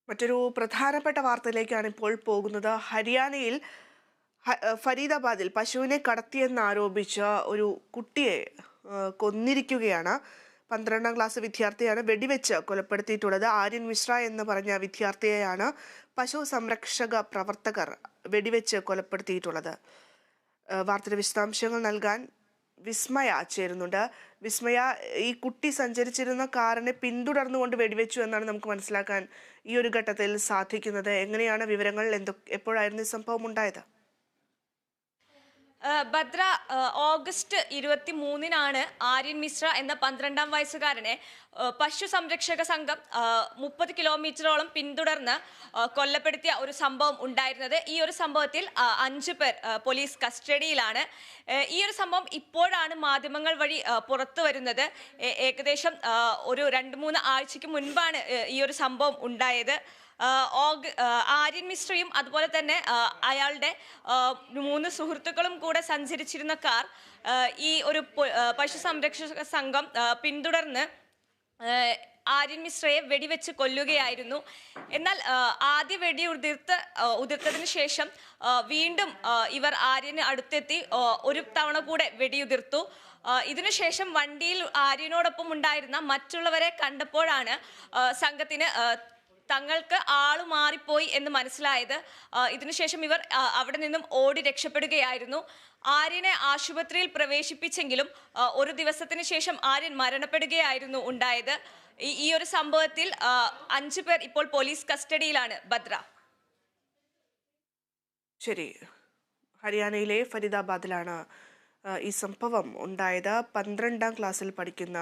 മറ്റൊരു പ്രധാനപ്പെട്ട വാർത്തയിലേക്കാണ് ഇപ്പോൾ പോകുന്നത്. ഹരിയാനയിൽ ഫരീദാബാദിൽ പശുവിനെ കടത്തിയെന്നാരോപിച്ച ഒരു കുട്ടിയെ കൊന്നിരിക്കുകയാണ്. 12ാം ക്ലാസ് വിദ്യാർത്ഥിയാണ് വെടിവെച്ച് കൊലപ്പെടുത്തിയിട്ടുള്ളത്. ആര്യൻ മിശ്ര എന്ന് പറഞ്ഞ വിദ്യാർത്ഥിയെയാണ് പശു സംരക്ഷക പ്രവർത്തകർ വെടിവെച്ച് കൊലപ്പെടുത്തിയിട്ടുള്ളത്. വാർത്തയുടെ വിശദാംശങ്ങൾ നൽകാൻ വിസ്മയ ചേരുന്നുണ്ട്. വിസ്മയ, ഈ കുട്ടി സഞ്ചരിച്ചിരുന്ന കാറിനെ പിന്തുടർന്നുകൊണ്ട് വെടിവെച്ചു എന്നാണ് നമുക്ക് മനസ്സിലാക്കാൻ ഈ ഒരു ഘട്ടത്തിൽ സാധിക്കുന്നത്. എങ്ങനെയാണ് വിവരങ്ങൾ? എപ്പോഴായിരുന്നു ഈ സംഭവം ഉണ്ടായത്? ഭദ്ര, ഓഗസ്റ്റ് 23-നാണ് ആര്യൻ മിശ്ര എന്ന 12-ാം വയസ്സുകാരനെ പശു സംരക്ഷക സംഘം 30 കിലോമീറ്ററോളം പിന്തുടർന്ന് കൊല്ലപ്പെടുത്തിയ ഒരു സംഭവം ഉണ്ടായിരുന്നത്. ഈ ഒരു സംഭവത്തിൽ 5 പേർ പോലീസ് കസ്റ്റഡിയിലാണ്. ഈ ഒരു സംഭവം ഇപ്പോഴാണ് മാധ്യമങ്ങൾ വഴി പുറത്തു വരുന്നത്. ഏകദേശം ഒരു 2-3 ആഴ്ചയ്ക്ക് മുൻപാണ് ഈ ഒരു സംഭവം ഉണ്ടായത്. ആര്യൻ മിശ്രയും അതുപോലെ തന്നെ അയാളുടെ 3 സുഹൃത്തുക്കളും കൂടെ സഞ്ചരിച്ചിരുന്ന കാർ ഈ ഒരു പശു സംരക്ഷക സംഘം പിന്തുടർന്ന് ആര്യൻ മിശ്രയെ വെടിവെച്ച് കൊല്ലുകയായിരുന്നു. എന്നാൽ ആദ്യ വെടി ഉതിർത്തതിന് ശേഷം വീണ്ടും ഇവർ ആര്യന് അടുത്തെത്തി ഒരു തവണ കൂടെ വെടിയുതിർത്തു. ഇതിനുശേഷം വണ്ടിയിൽ ആര്യനോടൊപ്പം ഉണ്ടായിരുന്ന മറ്റുള്ളവരെ കണ്ടപ്പോഴാണ് സംഘത്തിന് തങ്ങൾക്ക് ആളു മാറിപ്പോയി എന്ന് മനസ്സിലായത്. ഇതിനുശേഷം ഇവർ അവിടെ നിന്നും ഓടി രക്ഷപ്പെടുകയായിരുന്നു. ആര്യനെ ആശുപത്രിയിൽ പ്രവേശിപ്പിച്ചെങ്കിലും ഒരു ദിവസത്തിന് ശേഷം ആര്യൻ മരണപ്പെടുകയായിരുന്നു ഉണ്ടായത്. ഈ ഒരു സംഭവത്തിൽ 5 പേർ ഇപ്പോൾ പോലീസ് കസ്റ്റഡിയിലാണ്. ഭദ്ര, ശരി. ഹരിയാനയിലെ ഫരീദാബാദിലാണ് ഈ സംഭവം ഉണ്ടായത്. 12ാം ക്ലാസ്സിൽ പഠിക്കുന്ന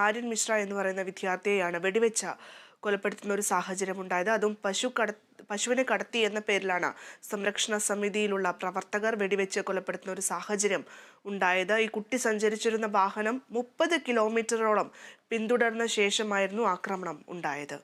ആര്യൻ മിശ്ര എന്ന് പറയുന്ന വിദ്യാർത്ഥിയെയാണ് വെടിവെച്ച കൊലപ്പെടുത്തുന്ന ഒരു സാഹചര്യം ഉണ്ടായത്. അതും പശുവിനെ കടത്തി എന്ന പേരിലാണ് സംരക്ഷണ സമിതിയിലുള്ള പ്രവർത്തകർ വെടിവെച്ച് കൊലപ്പെടുത്തുന്ന ഒരു സാഹചര്യം ഉണ്ടായത്. ഈ കുട്ടി സഞ്ചരിച്ചിരുന്ന വാഹനം 30 കിലോമീറ്ററോളം പിന്തുടർന്ന ശേഷമായിരുന്നു ആക്രമണം ഉണ്ടായത്.